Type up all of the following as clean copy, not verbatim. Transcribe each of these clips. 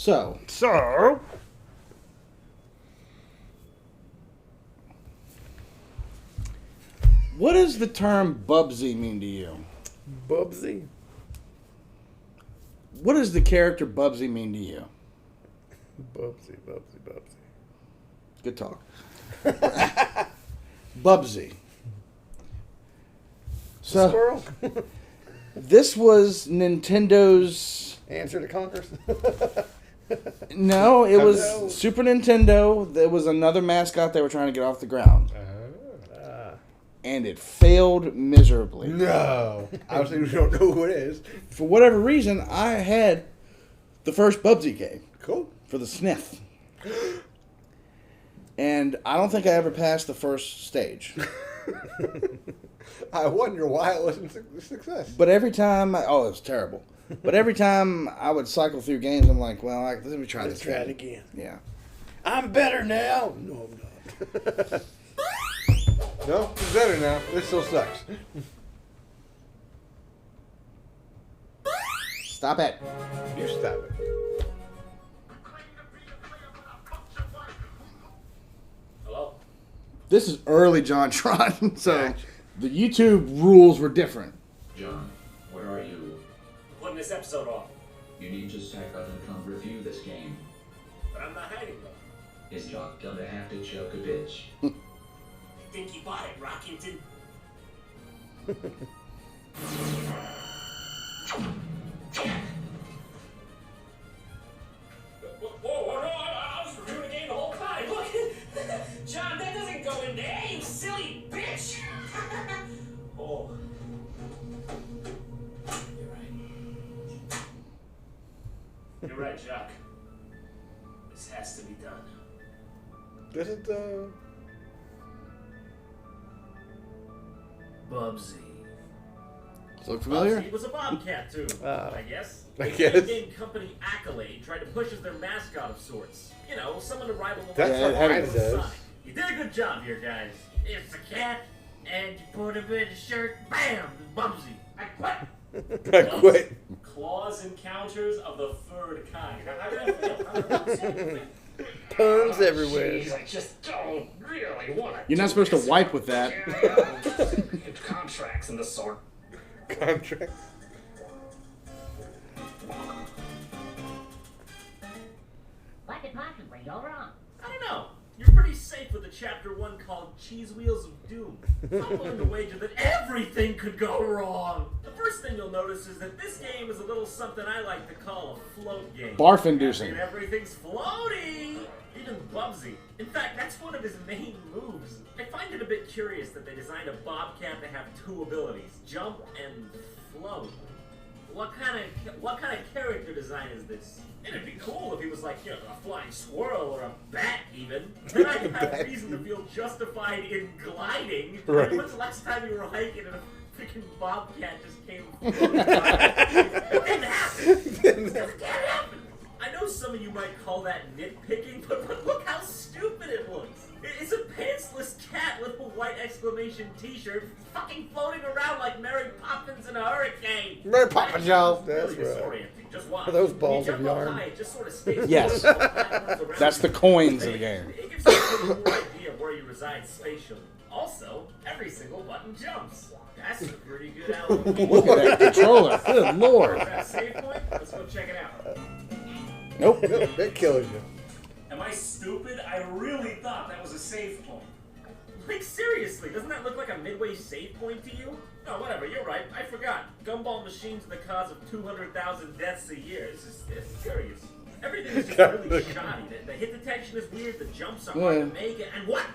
So, what does the term Bubsy mean to you? Bubsy? What does the character Bubsy mean to you? Bubsy. Good talk. Bubsy. So, Squirrel? this was Nintendo's... Answer to Conquers? No, it was Super Nintendo. There was another mascot they were trying to get off the ground. And it failed miserably. No. Obviously, we don't know who it is. For whatever reason, I had the first Bubsy game. Cool. For the SNES. And I don't think I ever passed the first stage. I wonder why it wasn't a success. But every time... it was terrible. But every time I would cycle through games, I'm like, well, let me try this. Try it again. Yeah. I'm better now. No, I'm not. No, it's better now. This still sucks. Stop it. You stop it. Hello? This is early JonTron, so the YouTube rules were different. John, where are you? Putting this episode off. You need to stack up and come review this game. But I'm not hiding though. Is Jock gonna have to choke a bitch? I think you bought it, Rockington. Whoa, no, I was reviewing the game the whole time. Look, John, that doesn't go in there, you silly bitch. Oh. You're right, Jock. This has to be done. Does it, Bubsy. Look familiar? Bubsy was a bobcat too, I guess. I The guess. video game company Accolade tried to push as their mascot of sorts. You know, someone to rival the That's what mine does. Sonic. You did a good job here, guys. It's a cat, and you put him in a shirt, bam, Bubsy. I quit. I quit. Claws encounters of the third kind. How did I feel? Puns everywhere. Jeez, I just don't really want to. You're not supposed to wipe with that. Contracts and the sort. Contract. What could possibly go wrong? I don't know. You're pretty safe with a chapter 1 called Cheese Wheels of Doom. I'm willing to wager that everything could go wrong. The first thing you'll notice is that this game is a little something I like to call a float game. Barf inducing. And everything's floaty. Even Bubsy. In fact, that's one of his main moves. I find it a bit curious that they designed a bobcat to have two abilities, jump and float. What kind of character design is this? It'd be cool if he was like, you know, a flying squirrel or a bat even. Then I'd have reason to feel justified in gliding. Right. When's the last time you were hiking and a freaking bobcat just came floating by? It didn't happen. It can't happen. I know some of you might call that nitpicking, but look how stupid it looks. It's a pantsless cat with a white exclamation t-shirt fucking floating around like Mary Poppins in a hurricane. Mary Poppins, y'all. Really That's right. disorienting. Just watch. Are those balls When of you jump up yarn? high, it just sort of stays Yes. around That's the you. coins of the game. It gives you a pretty cool idea of where you reside spatially. Also, every single button jumps. That's a pretty good element. Look at that controller. Good lord. Is that a save point? Let's go check it out. Nope. That kills you. Am I stupid? I really thought that was a save point. Like, seriously, doesn't that look like a midway save point to you? No, whatever, you're right. I forgot. Gumball machines are the cause of 200,000 deaths a year. It's curious. Everything is just really shoddy. The hit detection is weird, the jumps are hard to make, and what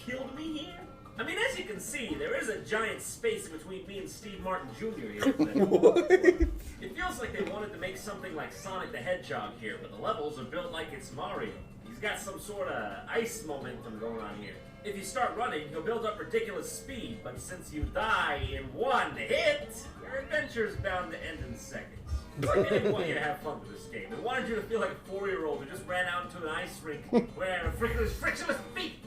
killed me here? I mean, as you can see, there is a giant space between me and Steve Martin Jr. here. What? It feels like they wanted to make something like Sonic the Hedgehog here, but the levels are built like it's Mario. He's got some sort of ice momentum going on here. If you start running, he'll build up ridiculous speed, but since you die in one hit, your adventure's bound to end in seconds. It's like they didn't want you to have fun with this game. They wanted you to feel like a 4-year-old who just ran out into an ice rink wearing frictionless feet.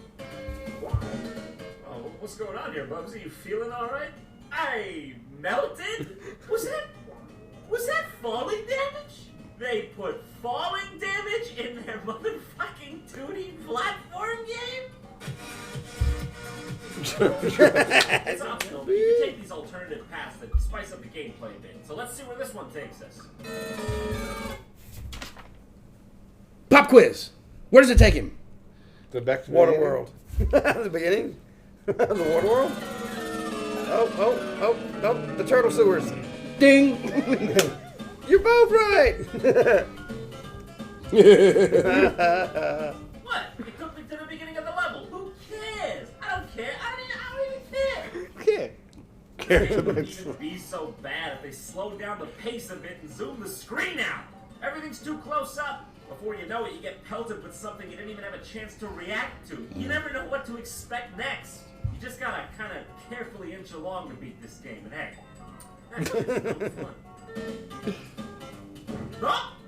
Oh, what's going on here, Bubsy? You feeling alright? I melted? Was that falling damage? They put falling damage in their motherfucking 2D platform game? It's optional, but you can take these alternative paths that spice up the gameplay a bit. So let's see where this one takes us. Pop quiz. Where does it take him? The back to Water World. The beginning? The Water World? Oh, the turtle sewers. Ding. You're both right. What? It took me to the beginning of the level. Who cares? I don't care. I don't even care. Okay. It wouldn't even be so bad if they slowed down the pace a bit and zoomed the screen out. Everything's too close up. Before you know it, you get pelted with something you didn't even have a chance to react to. You never know what to expect next. You just gotta kind of carefully inch along to beat this game. And hey, that's what it's no fun.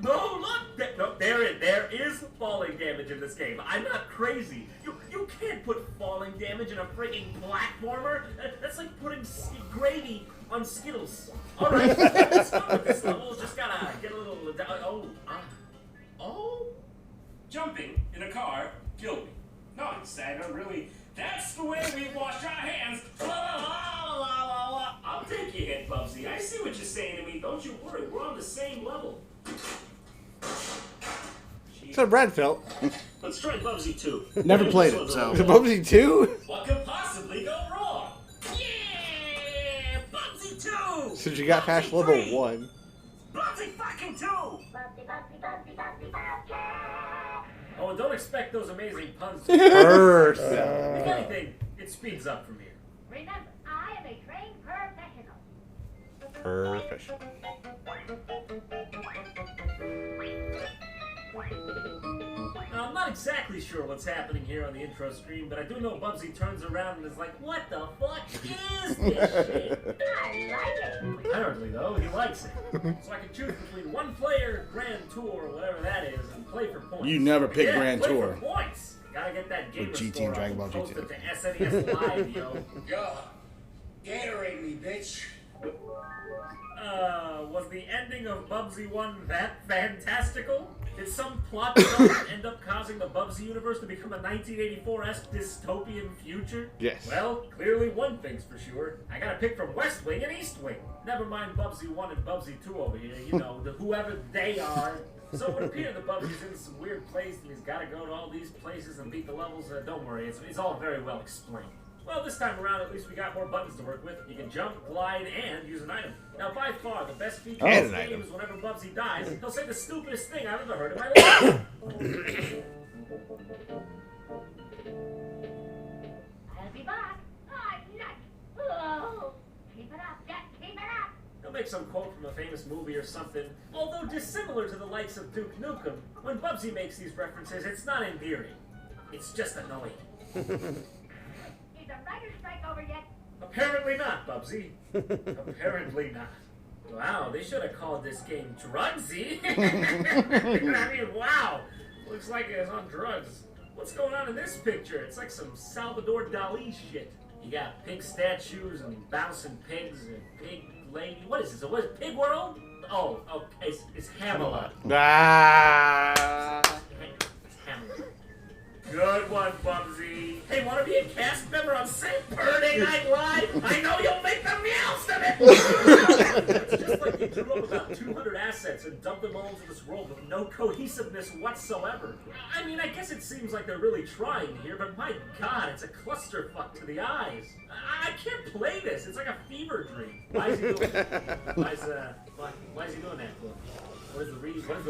No, look! There is falling damage in this game. I'm not crazy. You can't put falling damage in a freaking platformer. That's like putting gravy on Skittles. All right, let's go with this level. Just gotta get a little. Oh. Jumping in a car killed me. Nice, I don't really. That's the way we wash our hands. I'll take your hit, Bubsy. I see what you're saying to me. Don't you worry. We're on the same level. That's how Brad felt. Let's try Bubsy 2. Never played it, so. Bubsy 2? What could possibly go wrong? Yeah! Bubsy 2! Since you got past level 1. Bubsy fucking 2! Bubsy, Bubsy, Bubsy, Bubsy, Bubsy. Oh, and don't expect those amazing puns. First. If anything, it speeds up from here. Remember, I am a trained professional. Perfect. Now, I'm not exactly sure what's happening here on the intro screen, but I do know Bubsy turns around and is like, what the fuck is this shit? I like it. Apparently, though, he likes it. So I can choose between one player, Grand Tour, or whatever that is, and play for points. You never pick Yeah, Grand play Tour. For points. Gotta get that gamer GT score and Dragon up Ball and GT. post it to SNES Live, yo. Yo, Gatorade me, bitch. Was the ending of Bubsy 1 that fantastical? Did some plot development end up causing the Bubsy universe to become a 1984-esque dystopian future? Yes. Well, clearly one thing's for sure. I gotta pick from West Wing and East Wing. Never mind Bubsy 1 and Bubsy 2 over here, you know, whoever they are. So it would appear that Bubsy's in some weird place and he's gotta go to all these places and beat the levels. Don't worry, it's all very well explained. Well, this time around, at least we got more buttons to work with. You can jump, glide, and use an item. Now, by far, the best feature And of an this game item. is whenever Bubsy dies, he'll say the stupidest thing I've ever heard in my life. I'll be back. I'm nuts. Oh, keep it up, Jack. Keep it up. He'll make some quote from a famous movie or something. Although dissimilar to the likes of Duke Nukem, when Bubsy makes these references, it's not endearing. It's just annoying. Is the writer's strike over yet? Apparently not, Bubsy. Apparently not. Wow, they should have called this game Drugsy. I mean, wow. Looks like it's on drugs. What's going on in this picture? It's like some Salvador Dali shit. You got pig statues and bouncing pigs and pig lady. What is this? What is Pig World? Oh, okay. It's Hamlet. Ah. It's Hamlet. Good one, Bubsy. Hey, want to be a cast member on St. Birthday Night Live? I know you'll make the meals of it! It's just like they drew up about 200 assets and dumped them all into this world with no cohesiveness whatsoever. I mean, I guess it seems like they're really trying here, but my god, it's a clusterfuck to the eyes. I can't play this. It's like a fever dream. Why is he doing that? Why is he doing that? What is the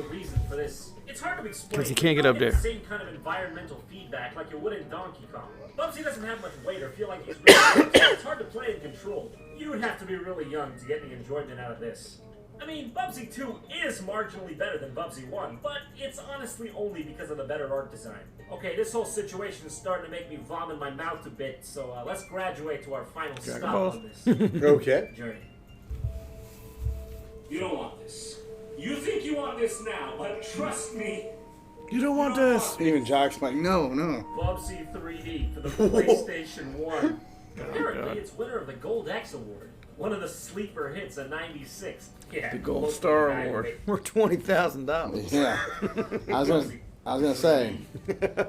reason for this? It's hard to explain. 'Cause he can't get up there. The same kind of environmental feedback like you would in Donkey Kong. Bubsy doesn't have much weight or feel like he's really so it's hard to play and control. You would have to be really young to get any enjoyment out of this. I mean, Bubsy 2 is marginally better than Bubsy 1, but it's honestly only because of the better art design. Okay, this whole situation is starting to make me vomit my mouth a bit, so let's graduate to our final stop on this Okay. journey. You don't want this. You think you want this now, but trust me. You don't want this. Even Jock's like, no. Bubsy 3D for the PlayStation 1. Apparently, it's winner of the Gold X Award. One of the sleeper hits of '96. Yeah, The Gold look, Star I- Award. Worth $20,000. Yeah. I was gonna say.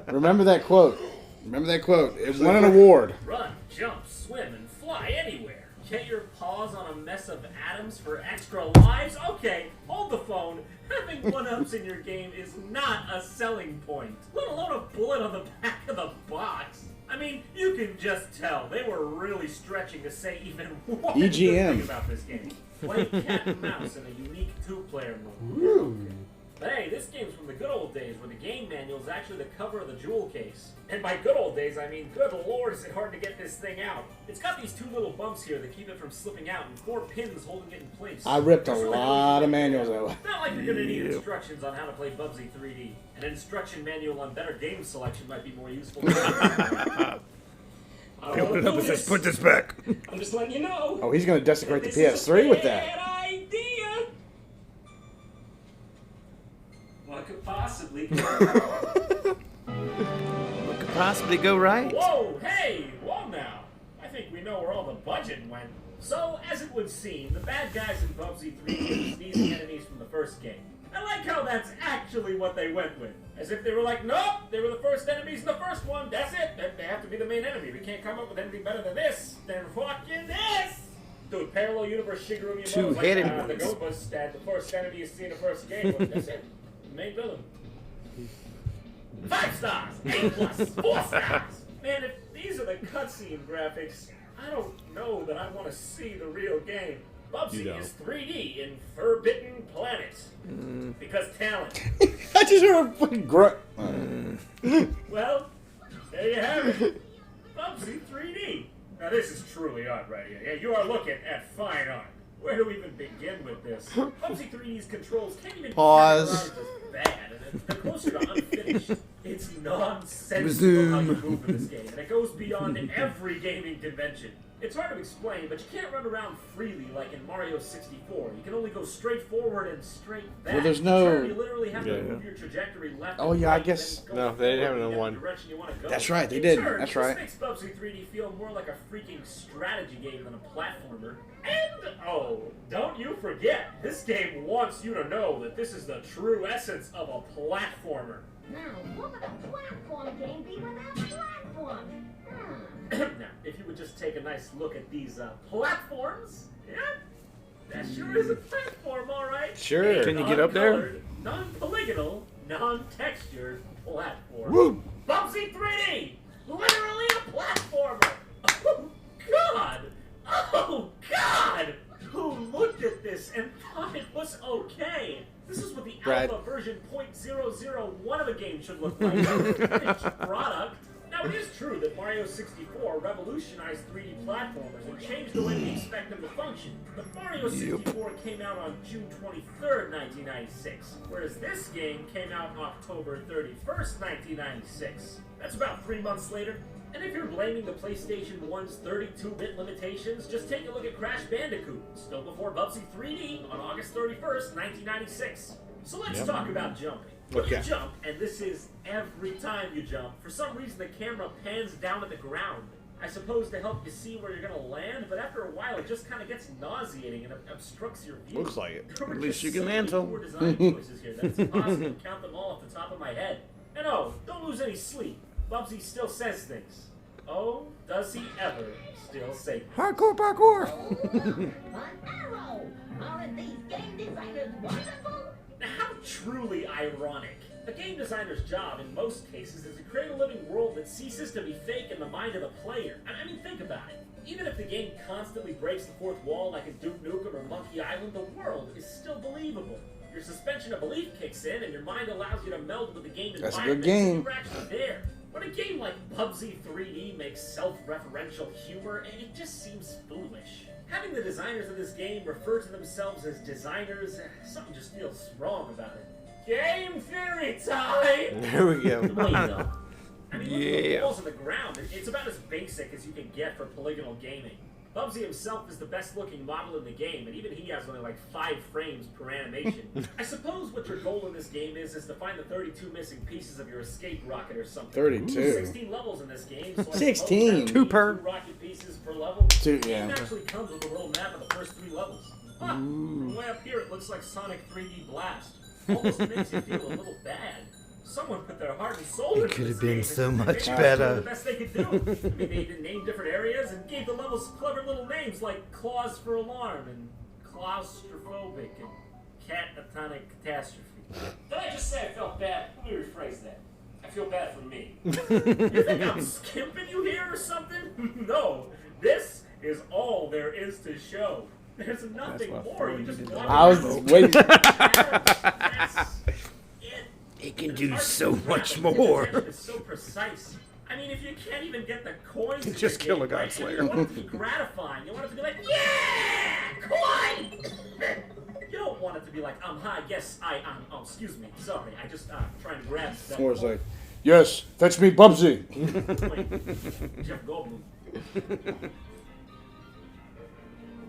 Remember that quote. Remember that quote. It won an award. Run, jump, swim, and fly anywhere. Get your paws on a mess of atoms for extra lives? Okay, hold the phone. Having one-ups in your game is not a selling point, let alone a bullet on the back of the box. I mean, you can just tell they were really stretching to say even one good thing about this game. Play cat and mouse in a unique two-player mode. But hey, this game's from the good old days where the game manual is actually the cover of the jewel case. And by good old days, I mean, good lord, is it hard to get this thing out. It's got these 2 little bumps here that keep it from slipping out and 4 pins holding it in place. I ripped a lot of manuals that way. Not like you're going to need instructions on how to play Bubsy 3D. An instruction manual on better game selection might be more useful. Open it up and says, put this back. I'm just letting you know. Oh, he's gonna desecrate the This is a PS3 with bad that. idea. What could possibly go What could possibly go right? Whoa, hey, whoa now. I think we know where all the budget went. So, as it would seem, the bad guys in Bubsy 3 are the sneezing enemies from the first game. I like how that's actually what they went with. As if they were like, nope, they were the first enemies in the first one, that's it. They have to be the main enemy. We can't come up with anything better than this. Than fucking this! Dude, parallel universe Shigeru Miyamoto's Two-headed like, the ones. Gopas that the first enemy you see in the first game. But that's it. The main villain. 5 stars, A+, 4 stars. Man, if these are the cutscene graphics, I don't know that I want to see the real game. Bubsy is 3D in Forbidden Planet. Because talent. I just heard a fucking grunt. Well, there you have it. Bubsy 3D. Now this is truly art right here. Yeah, you are looking at fine art. Where do we even begin with this? Bubsy 3D's controls can't even Pause. be categorized as bad, and they're closer to unfinished. It's nonsensical how you move in this game, and it goes beyond every gaming convention. It's hard to explain, but you can't run around freely like in Mario 64. You can only go straight forward and straight back. Well, there's no- You literally have to move your trajectory left. Oh, and yeah, I right, guess- then go No, they didn't have it forward in in one. the direction you want to go. That's right, they In did. turn, That's right. This makes Bubsy 3D feel more like a freaking strategy game than a platformer. And, oh, don't you forget, this game wants you to know that this is the true essence of a platformer. Now, what would a platform game be without platform? Now, if you would just take a nice look at these platforms, yeah, that sure is a platform, all right. Sure. A Can you get up there? non-colored, non-polygonal, non-textured platform. Woo! Bubsy 3D, literally a platformer. Oh God! Oh God! Who looked at this and thought it was okay? This is what the Brad. alpha version .001 of a game should look like. A finished product. Now, it is true that Mario 64 revolutionized 3D platformers and changed the way we expect them to function. But Mario 64 came out on June 23rd, 1996, whereas this game came out October 31st, 1996. That's about 3 months later. And if you're blaming the PlayStation 1's 32-bit limitations, just take a look at Crash Bandicoot, still before Bubsy 3D on August 31st, 1996. So let's talk about jumping. When you jump, and this is every time you jump, for some reason the camera pans down at the ground. I suppose to help you see where you're going to land, but after a while it just kind of gets nauseating and obstructs your view. Looks like it. There were At least just you can so many mantle. poor design choices here that it's impossible to count them all off the top of my head. And oh, don't lose any sleep. Bubsy still says things. Oh, does he ever still say things? Hardcore parkour. An arrow! Aren't these game designers wonderful? Now, how truly ironic. A game designer's job, in most cases, is to create a living world that ceases to be fake in the mind of the player. I mean, think about it. Even if the game constantly breaks the fourth wall like in Duke Nukem or Monkey Island, the world is still believable. Your suspension of belief kicks in, and your mind allows you to meld with the game That's a environment. good game. You're actually there. When a game like Bubsy 3D makes self-referential humor, it just seems foolish. Having the designers of this game refer to themselves as designers, something just feels wrong about it. Game theory time! There we go. Well, you know. I mean, look at the Yeah. walls on the ground. It's about as basic as you can get for polygonal gaming. Bubsy himself is the best looking model in the game, and even he has only like 5 frames per animation. I suppose what your goal in this game is to find the 32 missing pieces of your escape rocket or something. 32. There's 16 levels in this game, so 16. 2 per. 2 rocket pieces per level. 2, The yeah. game actually comes with a little map of the first 3 levels. Huh, from way up here it looks like Sonic 3D Blast. Almost makes you feel a little bad. Someone put their heart and soul into could this have been game, so and much they better. did the best they could do. I mean, they named different areas and gave the levels clever little names like Claws for Alarm and Claustrophobic and Catatonic Catastrophe. Did I just say I felt bad? Let me rephrase that. I feel bad for me. You think I'm skimping you here or something? No, this is all there is to show. There's nothing more. You just walk I was around. waiting. That's it. It can do so Hard to much grab. more. It's so precise. I mean, if you can't even get the coins, in Just your kill a game, God right, Slayer. You want it to be gratifying. You want it to be like, yeah, coin. You don't want it to be like, hi, yes, oh, excuse me, sorry, I just trying to grab that. Or it's like, yes, fetch me Bubsy. Wait, Jeff Goldblum.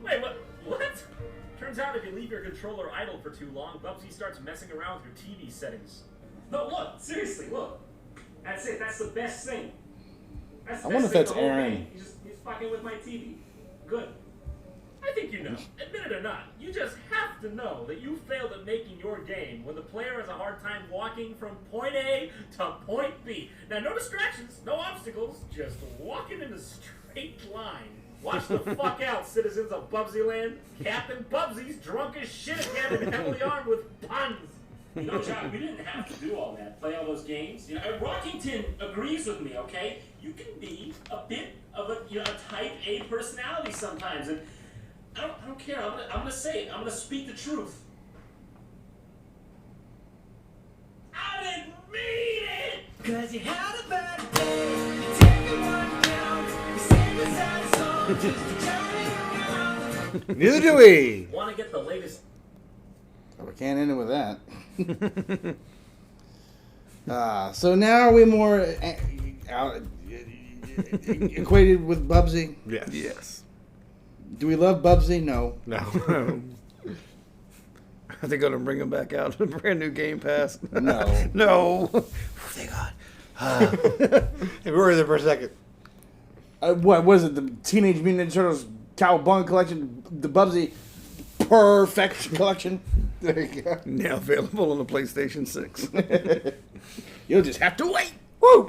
Wait, what? Turns out if you leave your controller idle for too long, Bubsy starts messing around with your TV settings. No, look, seriously, look. That's it. That's the best thing. That's the I wonder best if that's thing in the whole Aaron. game. He's fucking with my TV. Good. I think you know. Admit it or not, you just have to know that you failed at making your game when the player has a hard time walking from point A to point B. Now, no distractions, no obstacles, just walking in a straight line. Watch the fuck out, citizens of Bubsy Land. Captain Bubsy's drunk as shit again and heavily armed with puns. You know, John, we didn't have to do all that, play all those games. You know, Rockington agrees with me, okay? You can be a bit of a type A personality sometimes, and I don't care. I'm gonna say it. I'm gonna speak the truth. I didn't mean it. Cause you had a bad day, you take it one down, you sing a sad song just to turn it around. Neither do we. Want to get the latest? Oh, we can't end it with that. So now are we more equated with Bubsy? Yes. Yes. Do we love Bubsy? No. No. Are they going to bring him back out in a brand new Game Pass? No. No. Oh, thank God. Hey, we were there for a second. What was it? The Teenage Mutant Ninja Turtles Cowabunga collection? The Bubsy Perfection collection? There you go. Now available on the PlayStation 6. You'll just have to wait. Woo!